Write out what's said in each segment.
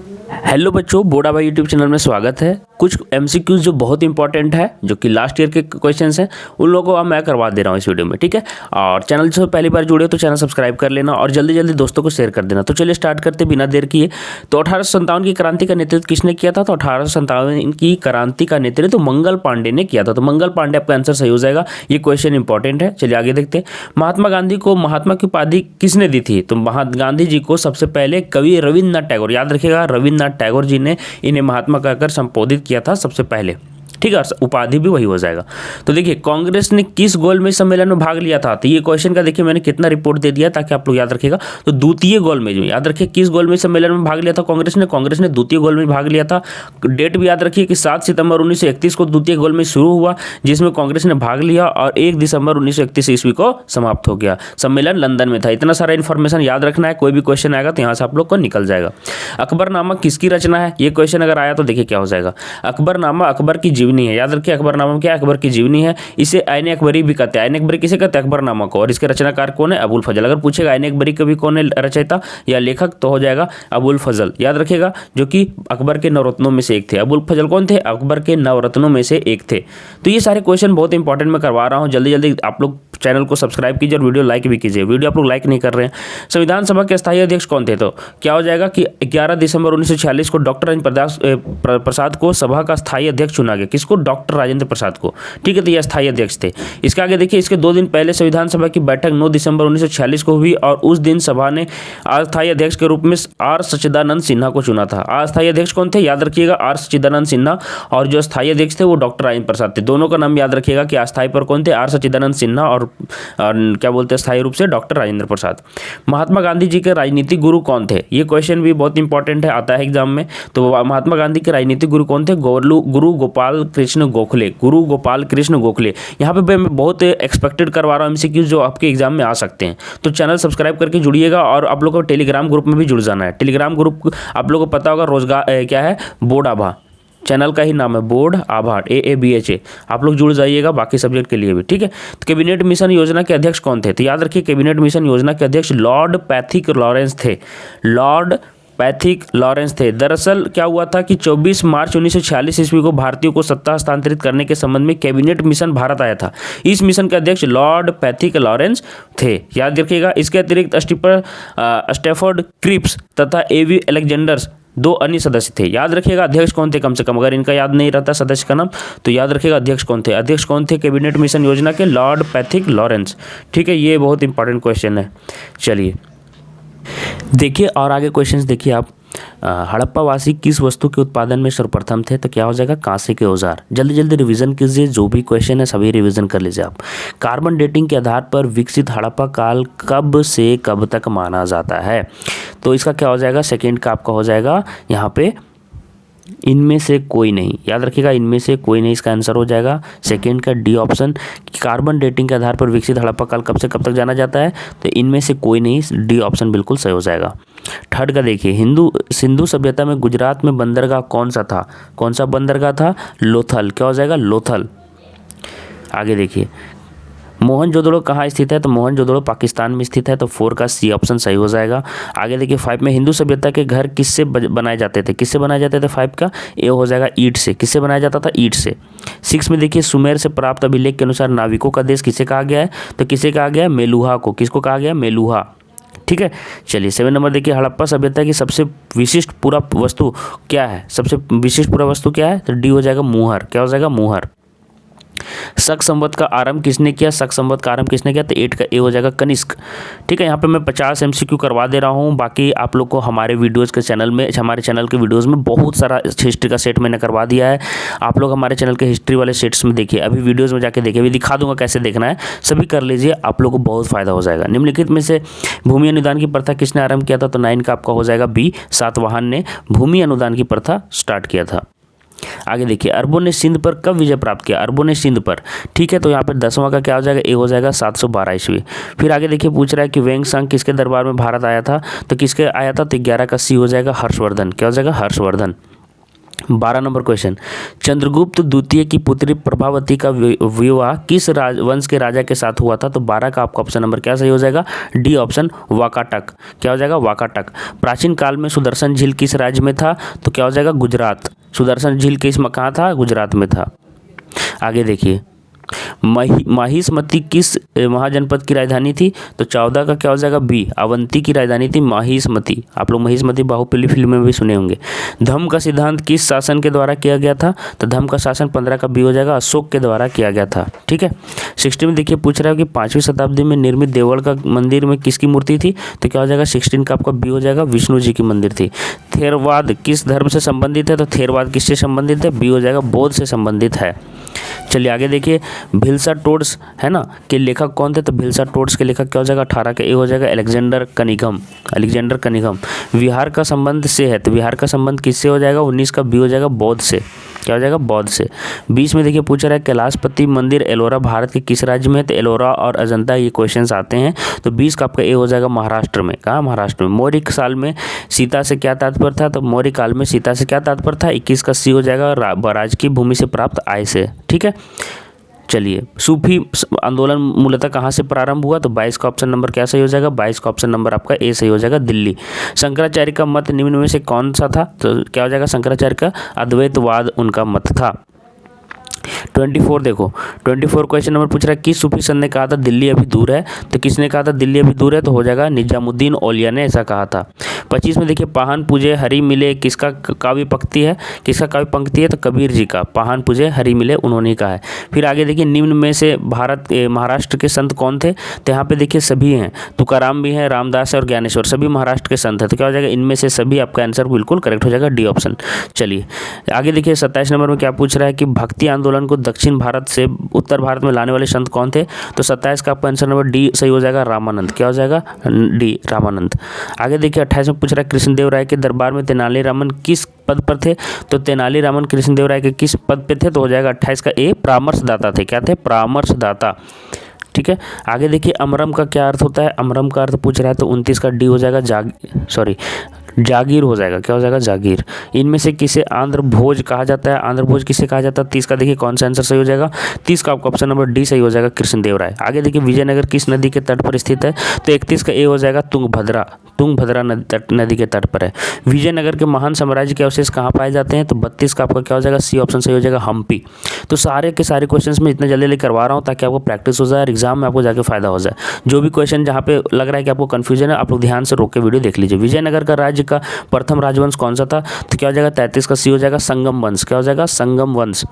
Hello बच्चों, बोड़ा भाई यूट्यूब चैनल में स्वागत है। कुछ एमसीक्यूज जो बहुत इंपॉर्टेंट है, जो कि लास्ट ईयर के क्वेश्चंस हैं, उन लोगों को अब मैं करवा दे रहा हूँ इस वीडियो में, ठीक है। और चैनल से पहली बार जुड़े हो तो चैनल सब्सक्राइब कर लेना और जल्दी जल्दी दोस्तों को शेयर कर देना। तो चलिए स्टार्ट करते बिना देर किए। तो 1857 की क्रांति का नेतृत्व किसने किया था? तो 1857 की क्रांति का नेतृत्व तो मंगल पांडे ने किया था। तो मंगल पांडे आपका आंसर सही हो जाएगा। ये क्वेश्चन इंपॉर्टेंट है। चलिए आगे देखते हैं। महात्मा गांधी को महात्मा की उपाधि किसने दी थी? तो महात्मा गांधी जी को सबसे पहले कवि रविन्द्रनाथ टैगोर, याद रखिएगा, रविन्द्रनाथ टैगोर जी ने इन्हें महात्मा कहकर संबोधित किया था सबसे पहले, ठीक है। उपाधि भी वही हो जाएगा। तो देखिए, कांग्रेस ने किस गोलमेज सम्मेलन में भाग लिया था? तो ये क्वेश्चन का देखिए मैंने कितना रिपोर्ट दे दिया ताकि आप लोग याद रखिएगा। तो द्वितीय गोलमेज में, याद रखिए किस गोलमेज सम्मेलन में भाग लिया था कांग्रेस ने द्वितीय गोलमेज भाग लिया था। डेट भी याद रखिए कि 7 सितंबर 1931 को द्वितीय गोलमेज शुरू हुआ, जिसमें कांग्रेस ने भाग लिया, और 1 दिसंबर 1931 ईस्वी को समाप्त हो गया। सम्मेलन लंदन में था। इतना सारा इन्फॉर्मेशन याद रखना है, कोई भी क्वेश्चन आएगा तो यहाँ से आप लोग को निकल जाएगा। अकबरनामा किसकी रचना है? ये क्वेश्चन अगर आया तो देखिए क्या हो जाएगा। अकबरनामा अकबर की जीवनी है। याद रखिए, अकबरनामा क्या है? अकबर की जीवनी है। इसे आईने अकबरी भी कहते हैं। आईने अकबरी किसे कहते हैं? अकबरनामा को। और इसके रचनाकार कौन है? अबुल फजल। अगर पूछेगा आईने अकबरी कवि कौन है, रचयिता या लेखक, तो हो जाएगा अबुल फजल। याद रखिएगा, जो कि अकबर के नवरत्नों में से एक थे। अबुल फजल कौन थे? अकबर के नवरत्नों में से एक थे। तो ये सारे क्वेश्चन बहुत इंपॉर्टेंट मैं करवा रहा हूँ। जल्दी जल्दी आप लोग चैनल को सब्सक्राइब कीजिए और वीडियो लाइक भी कीजिए। वीडियो आप लोग लाइक नहीं कर रहे हैं। संविधान सभा के स्थायी अध्यक्ष कौन थे? तो क्या हो जाएगा कि 11 दिसंबर 1946 को डॉक्टर राजेंद्र प्रसाद को सभा का स्थायी अध्यक्ष चुना गया। किसको? डॉक्टर राजेंद्र प्रसाद को, ठीक है। तो ये स्थायी अध्यक्ष थे। इसके आगे देखिए, इसके 2 दिन पहले संविधान सभा की बैठक 9 दिसंबर 1946 को हुई, और उस दिन सभा ने अस्थायी अध्यक्ष के रूप में आर सच्चिदानंद सिन्हा को चुना था। अस्थायी अध्यक्ष कौन थे? याद रखिएगा, आर सच्चिदानंद सिन्हा, और जो स्थायी अध्यक्ष थे वो डॉक्टर राजेंद्र प्रसाद थे। दोनों का नाम याद रखिएगा कि अस्थायी पर कौन थे? आर सच्चिदानंद सिन्हा, और क्या बोलते हैं स्थायी रूप से डॉक्टर राजेंद्र प्रसाद। महात्मा गांधी जी के राजनीतिक गुरु कौन थे? ये क्वेश्चन भी बहुत इंपॉर्टेंट है, आता है एग्जाम में। तो महात्मा गांधी के राजनीतिक गुरु कौन थे? गुरु गोपाल कृष्ण गोखले। गुरु गोपाल कृष्ण गोखले। यहाँ पे मैं बहुत एक्सपेक्टेड करवा रहा हूँ एमसीक्यू जो आपके एग्जाम में आ सकते हैं। तो चैनल सब्सक्राइब करके जुड़िएगा, और आप लोग को टेलीग्राम ग्रुप में भी जुड़ जाना है। टेलीग्राम ग्रुप आप लोगों को पता होगा, रोजगार क्या है, बोर्ड आभा, चैनल का ही नाम है बोर्ड आभा, AABHA। आप लोग जुड़ जाइएगा बाकी सब्जेक्ट के लिए भी, ठीक है। तो कैबिनेट मिशन योजना के अध्यक्ष कौन थे? तो याद रखिए, कैबिनेट मिशन योजना के अध्यक्ष लॉर्ड पैथिक लॉरेंस थे। लॉर्ड पैथिक लॉरेंस थे। दरअसल क्या हुआ था कि 24 मार्च 1946 ईस्वी को भारतीयों को सत्ता हस्तांतरित करने के संबंध में कैबिनेट मिशन भारत आया था। इस मिशन के अध्यक्ष लॉर्ड पैथिक लॉरेंस थे, याद रखिएगा। इसके अतिरिक्त स्टैफोर्ड क्रिप्स तथा AV अलेक्जेंडर्स 2 अन्य सदस्य थे। याद रखिएगा अध्यक्ष कौन थे, कम से कम अगर इनका याद नहीं रहता सदस्य का नाम, तो याद रखिएगा अध्यक्ष कौन थे। अध्यक्ष कौन थे कैबिनेट मिशन योजना के? लॉर्ड पैथिक लॉरेंस, ठीक है। ये बहुत इंपॉर्टेंट क्वेश्चन है। चलिए देखिए और आगे क्वेश्चंस देखिए आप। हड़प्पा वासी किस वस्तु के उत्पादन में सर्वप्रथम थे? तो क्या हो जाएगा? कांसे के औजार। जल्दी जल्दी रिवीजन कीजिए, जो भी क्वेश्चन है सभी रिवीजन कर लीजिए आप। कार्बन डेटिंग के आधार पर विकसित हड़प्पा काल कब से कब तक माना जाता है? तो इसका क्या हो जाएगा? सेकेंड का आपका हो जाएगा यहाँ पे इनमें से कोई नहीं। याद रखिएगा, इनमें से कोई नहीं इसका आंसर हो जाएगा सेकंड का डी ऑप्शन। कार्बन डेटिंग के आधार पर विकसित हड़प्पा काल कब से कब तक जाना जाता है? तो इनमें से कोई नहीं, डी ऑप्शन बिल्कुल सही हो जाएगा। थर्ड का देखिए, सिंधु सभ्यता में गुजरात में बंदरगाह कौन सा था? कौन सा बंदरगाह था? लोथल। क्या हो जाएगा? लोथल। आगे देखिए, मोहनजोदड़ो कहाँ स्थित है? तो मोहनजोदड़ो पाकिस्तान में स्थित है। तो 4 का सी ऑप्शन सही हो जाएगा। आगे देखिए 5 में, हिंदू सभ्यता के घर किससे बनाए जाते थे? किससे बनाए जाते थे? 5 का ए हो जाएगा ईंट से। किससे बनाया जाता था? ईंट से। 6 में देखिए, सुमेर से प्राप्त अभिलेख के अनुसार नाविकों का देश किसे कहा गया है? तो किसे कहा गया है? मेलुहा को। किसको कहा गया? मेलुहा, ठीक है। चलिए 7 नंबर देखिए, हड़प्पा सभ्यता की सबसे विशिष्ट पूरा वस्तु क्या है? सबसे विशिष्ट पूरा वस्तु क्या है? तो डी हो जाएगा मुहर। क्या हो जाएगा? मुहर। शक संवत का आरंभ किसने किया? शक संवत का आरंभ किसने किया? तो 8 का ए हो जाएगा कनिष्क, ठीक है। यहाँ पे मैं 50 MCQ करवा दे रहा हूँ। बाकी आप लोग को हमारे वीडियोज़ के चैनल में, हमारे चैनल के वीडियोज़ में बहुत सारा हिस्ट्री का सेट मैंने करवा दिया है। आप लोग हमारे चैनल के हिस्ट्री वाले सेट्स में देखिए, अभी वीडियोज़ में जाके देखिए, अभी दिखा दूंगा कैसे देखना है, सभी कर लीजिए, आप लोग को बहुत फायदा हो जाएगा। निम्नलिखित में से भूमि अनुदान की प्रथा किसने आरंभ किया था? तो 9 का आपका हो जाएगा बी, सातवाहन ने भूमि अनुदान की प्रथा स्टार्ट किया था। आगे देखिए, अरबों ने सिंध पर कब विजय प्राप्त किया? अरबों ने सिंध पर, ठीक है। तो यहाँ पर 10वां का क्या हो जाएगा? ए हो जाएगा 712 ईस्वी। फिर आगे देखिए पूछ रहा है कि वेंगसंग किसके दरबार में भारत आया था? तो किसके आया था? तो 11 का सी हो जाएगा हर्षवर्धन। क्या हो जाएगा? हर्षवर्धन। 12 नंबर क्वेश्चन, चंद्रगुप्त द्वितीय की पुत्री प्रभावती का विवाह किस वंश के राजा के साथ हुआ था? तो 12 का आपका ऑप्शन नंबर क्या सही हो जाएगा? D option, Vakataka. क्या हो जाएगा? वाकाटक। प्राचीन काल में सुदर्शन झील किस राज्य में था? तो क्या हो जाएगा? गुजरात। सुदर्शन झील किस में कहाँ था? गुजरात में था। आगे देखिए, माहिष्मती किस महाजनपद की राजधानी थी? तो 14 का क्या हो जाएगा? बी, अवंती की राजधानी थी माहिष्मती। आप लोग माहिष्मती बाहुबली फिल्म में भी सुने होंगे। धम्म का सिद्धांत किस शासन के द्वारा किया गया था? तो धम्म का शासन 15 का बी हो जाएगा, अशोक के द्वारा किया गया था। ठीक है। 16 में देखिए पूछ रहा है कि 5वीं शताब्दी में निर्मित देवगढ़ का मंदिर में किसकी मूर्ति थी? तो क्या हो जाएगा? 16 का आपका बी हो जाएगा, विष्णु जी की मंदिर थी। थेरवाद किस धर्म से संबंधित है? तो थेरवाद किससे संबंधित है? बी हो जाएगा, बौद्ध से संबंधित है। चलिए आगे देखिए, भिलसा टोड्स है ना के लेखक कौन थे? तो भिलसा टोड्स के लेखक क्या हो जाएगा? 18 का ए हो जाएगा, अलेक्जेंडर कनिघम। अलेक्जेंडर कनिघम। विहार का संबंध से है, तो विहार का संबंध किससे हो जाएगा? 19 का बी हो जाएगा, बौद्ध से। क्या हो जाएगा? बौद्ध से। 20 में देखिए पूछ रहा है कैलाशपति मंदिर एलोरा भारत के किस राज्य में है? तो एलोरा और अजंता ये क्वेश्चंस आते हैं। तो 20 का आपका ए हो जाएगा, महाराष्ट्र में। कहाँ? महाराष्ट्र में। मौर्य साल में सीता से क्या तात्पर्य था? तो मौर्य काल में सीता से क्या तात्पर्य था? 21 का सी हो जाएगा, राज की भूमि से प्राप्त आय से। ठीक है। चलिए, सूफी आंदोलन मूलतः कहाँ से प्रारंभ हुआ? तो 22 का ऑप्शन नंबर क्या सही हो जाएगा? 22 का ऑप्शन नंबर आपका ए सही हो जाएगा, दिल्ली। शंकराचार्य का मत निम्न में से कौन सा था? तो क्या हो जाएगा? शंकराचार्य का अद्वैतवाद उनका मत था। 24 देखो, 24 क्वेश्चन नंबर पूछ रहा है किस सूफी संत ने कहा था दिल्ली अभी दूर है? तो किसने कहा था दिल्ली अभी दूर है? तो हो जाएगा निजामुद्दीन औलिया ने ऐसा कहा था। 25 में देखिए, पाहन पूजे हरि मिले किसका काव्य पंक्ति है? किसका काव्य पंक्ति है? तो कबीर जी का। पाहन पूजे हरि मिले उन्होंने कहा है। फिर आगे देखिए, निम्न में से महाराष्ट्र के संत कौन थे? तो यहाँ पे देखिए सभी हैं, तुकाराम भी हैं, रामदास और ज्ञानेश्वर, सभी महाराष्ट्र के संत हैं। तो क्या हो जाएगा? इनमें से सभी आपका आंसर बिल्कुल करेक्ट हो जाएगा, डी ऑप्शन। चलिए आगे देखिए, 27 नंबर में क्या पूछ रहा है कि भक्ति आंदोलन को दक्षिण भारत से उत्तर भारत में लाने वाले संत कौन थे? तो 27 का आपका आंसर नंबर डी सही हो जाएगा, रामानंद। क्या हो जाएगा? डी, रामानंद। आगे देखिए 28 में पूछ रहा है कृष्णदेव राय के दरबार में तेनालीरामन किस पद पर थे? तो तेनालीरामन कृष्णदेव राय के किस पद पे थे? तो हो जाएगा 28 का ए, परामर्शदाता थे। क्या थे? परामर्शदाता। ठीक है। आगे देखिए, अमरम का क्या अर्थ होता है? अमरम का अर्थ पूछ रहा है, तो 29 का डी हो जाएगा, जागीर हो जाएगा। क्या हो जाएगा? जागीर। इनमें से किसे आंध्र भोज कहा जाता है? आंध्र भोज किसे कहा जाता है? 30 का देखिए कौन सा आंसर सही हो जाएगा? 30 का आपका ऑप्शन नंबर डी सही हो जाएगा, कृष्णदेव राय। आगे देखिए, विजयनगर किस नदी के तट पर स्थित है? तो 31 का ए हो जाएगा, तुंगभद्रा नदी के तट पर है। विजयनगर के महान साम्राज्य के अवशेष कहाँ पाए जाते हैं? तो 32 का आपका क्या हो जाएगा? सी ऑप्शन सही हो जाएगा, हम्पी। तो सारे के सारे क्वेश्चंस में इतने जल्दी करवा रहा हूँ ताकि आपको प्रैक्टिस हो जाए और एग्जाम में आपको जाके फायदा हो जाए। जो भी क्वेश्चन जहाँ पे लग रहा है कि आपको कंफ्यूजन है, आप लोग ध्यान से रोक के वीडियो देख लीजिए। विजयनगर का राज्य का प्रथम राजवंश कौन सा था? तो क्या हो जाएगा? 33 का सी हो जाएगा, संगम वंश। क्या हो जाएगा? संगम वंश।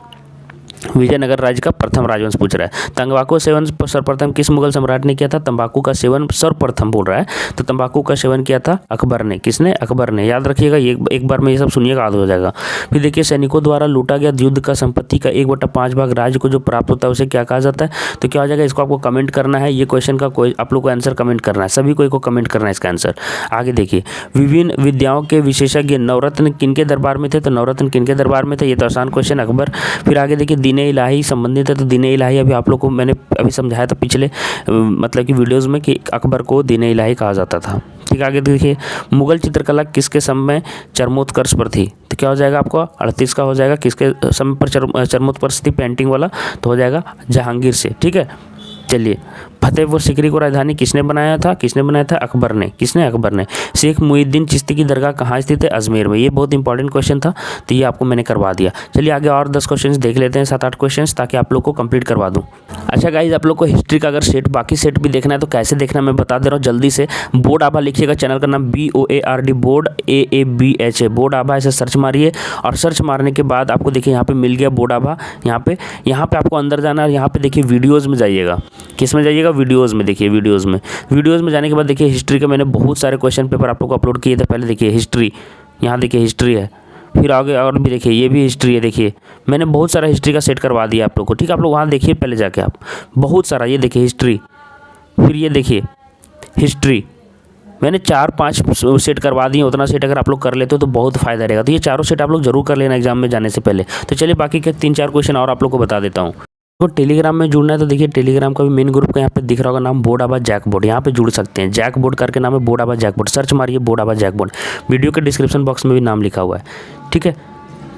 विजयनगर राज्य का प्रथम राजवंश पूछ रहा है। तंबाकू सेवन सर्वप्रथम किस मुगल सम्राट ने किया था? तंबाकू का सेवन सर्वप्रथम बोल रहा है, तो तंबाकू का सेवन किया था अकबर ने। किसने? अकबर ने। याद रखिएगा, एक बार में ये सब सुनिएगा, याद हो जाएगा। फिर देखिए, सैनिकों द्वारा लूटा गया युद्ध का संपत्ति का 1/5 भाग राज्य को जो प्राप्त होता है उसे क्या कहा जाता है? तो क्या हो जाएगा? इसको आपको कमेंट करना है। ये क्वेश्चन का कोई आप लोग को आंसर कमेंट करना है, सभी को कमेंट करना है इसका आंसर। आगे देखिए, विभिन्न विद्याओं के विशेषज्ञ नवरत्न किनके दरबार में थे? तो नवरत्न किनके दरबार में थे? ये तो आसान क्वेश्चन, अकबर। फिर आगे देखिए, दीन इलाही संबंधित है, तो दीन इलाही अभी आप लोग को मैंने अभी समझाया था पिछले मतलब कि वीडियोस में कि अकबर को दीन इलाही कहा जाता था। ठीक है। आगे देखिए, मुगल चित्रकला किसके समय चरमोत्कर्ष पर थी? तो क्या हो जाएगा आपको? 38 का हो जाएगा, किसके समय पर चरमोत्कर्ष थी पेंटिंग वाला? तो हो जाएगा जहांगीर से। ठीक है। चलिए, फतेहपुर सीकरी को राजधानी किसने बनाया था? किसने बनाया था? अकबर ने। किसने? अकबर ने। शेख मुईउद्दीन चिश्ती की दरगाह कहाँ स्थित है? अजमेर में। ये बहुत इंपॉर्टेंट क्वेश्चन था, तो ये आपको मैंने करवा दिया। चलिए आगे और 10 क्वेश्चन देख लेते हैं, 7-8 क्वेश्चन, ताकि आप लोग को कंप्लीट करवा दूँ। अच्छा गाइज, आप लोग को हिस्ट्री का अगर सेट बाकी सेट भी देखना है तो कैसे देखना मैं बता दे रहा हूँ जल्दी से। बोर्ड आभा लिखिएगा, चैनल का नाम BOARD, बोर्ड AABH है। बोर्ड आभा ऐसे सर्च मारिए, और सर्च मारने के बाद आपको देखिए यहाँ पे मिल गया बोर्ड आभा। यहाँ पे आपको अंदर जाना है, यहाँ पे देखिए वीडियोज़ में जाइएगा। किस में जाइएगा? वीडियोज़ में। देखिए वीडियोज़ में जाने के बाद देखिए हिस्ट्री के मैंने बहुत सारे क्वेश्चन पेपर आप लोग को अपलोड किए थे। पहले देखिए हिस्ट्री, यहाँ देखिए हिस्ट्री है। फिर आगे और भी देखिए, ये भी हिस्ट्री है। देखिए मैंने बहुत सारा हिस्ट्री का सेट करवा दिया आप लोग को। ठीक है, आप लोग वहाँ देखिए पहले जाके, आप बहुत सारा, ये देखिए हिस्ट्री, फिर ये देखिए हिस्ट्री, मैंने 4-5 सेट करवा दिए। उतना सेट अगर आप लोग कर लेते हो तो बहुत फ़ायदा रहेगा। तो ये चारों सेट आप लोग जरूर कर लेना एग्जाम में जाने से पहले। तो चलिए बाकी के 3-4 क्वेश्चन और आप लोग को बता देता हूँ। तो टेलीग्राम में जुड़ना है तो देखिए टेलीग्राम का भी मेन ग्रुप का यहाँ पे दिख रहा होगा नाम, बोर्ड आभा जैक बोर्ड। यहाँ पे जुड़ सकते हैं, जैक बोर्ड करके नाम है, बोर्ड आभा जैक बोर्ड। सर्च मारिए बोर्ड आभा जैक बोर्ड, वीडियो के डिस्क्रिप्शन बॉक्स में भी नाम लिखा हुआ है। ठीक है,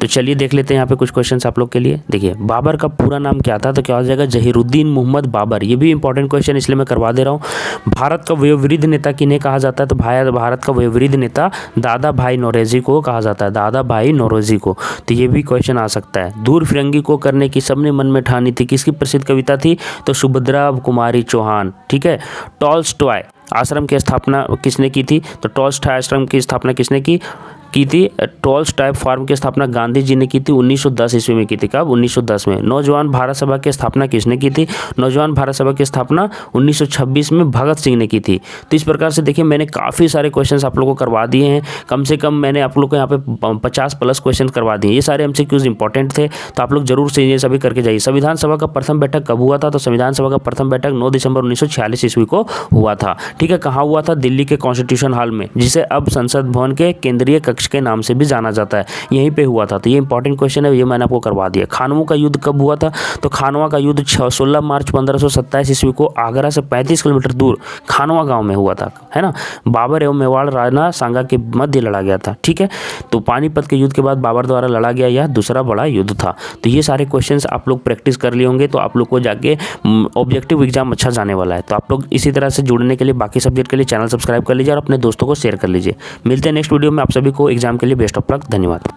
तो चलिए देख लेते हैं यहाँ पे कुछ क्वेश्चंस आप लोग के लिए। देखिए बाबर का पूरा नाम क्या था, तो क्या हो जाएगा जहीरुद्दीन मोहम्मद बाबर। ये भी इंपॉर्टेंट क्वेश्चन इसलिए मैं करवा दे रहा हूँ। भारत का वयोवृद्ध नेता किन्हें कहा जाता है, तो भारत का वयोवृद्ध नेता दादा भाई नौरोजी को कहा जाता है, दादा भाई नौरोजी को। तो ये भी क्वेश्चन आ सकता है। दूर फिरंगी को करने की सबने मन में ठानी थी, किसकी प्रसिद्ध कविता थी, तो सुभद्रा कुमारी चौहान। ठीक है। टॉल्स्टॉय आश्रम की स्थापना किसने की थी, तो टॉल्स्टॉय आश्रम की स्थापना किसने की थी, टॉल्स्टॉय फार्म की स्थापना गांधी जी ने की थी 1910 ईस्वी में की थी। कब, 1910 में। नौजवान भारत सभा की स्थापना किसने की थी, नौजवान भारत सभा की स्थापना 1926 में भगत सिंह ने की थी। तो इस प्रकार से देखिए मैंने काफ़ी सारे क्वेश्चंस आप लोगों को करवा दिए हैं। कम से कम मैंने आप लोग को यहाँ पे 50+ क्वेश्चन करवा दिए। ये सारे MCQs इंपॉर्टेंट थे, तो आप लोग जरूर से ये सभी करके जाइए। संविधान सभा का प्रथम बैठक कब हुआ था, तो संविधान सभा का प्रथम बैठक 9 दिसंबर 1946 ईस्वी को हुआ था। ठीक है। कहाँ हुआ था, दिल्ली के कॉन्स्टिट्यूशन हॉल में, जिसे अब संसद भवन के केंद्रीय कक्ष के नाम से भी जाना जाता है, यहीं पे हुआ था। तो ये इंपॉर्टेंट क्वेश्चन है, ये मैंने आपको करवा दिया। खानवा का युद्ध कब हुआ था, तो खानवा का युद्ध 16 मार्च 1527 ईस्वी को आगरा से 35 किलोमीटर दूर खानवा गांव में हुआ था, है ना। बाबर एवं मेवाड़ राणा सांगा के मध्य लड़ा गया था। ठीक है। तो पानीपत के युद्ध के बाद बाबर द्वारा लड़ा गया यह दूसरा बड़ा युद्ध था। तो ये सारे क्वेश्चंस आप लोग प्रैक्टिस कर लिए होंगे, तो आप लोग को जाके ऑब्जेक्टिव एग्जाम अच्छा जाने वाला है। तो आप लोग इसी तरह से जुड़ने के लिए बाकी सब्जेक्ट के लिए चैनल सब्सक्राइब कर लीजिए और अपने दोस्तों को शेयर कर लीजिए। मिलते हैं नेक्स्ट वीडियो में। आप सभी को एग्जाम के लिए बेस्ट ऑफ लक। धन्यवाद।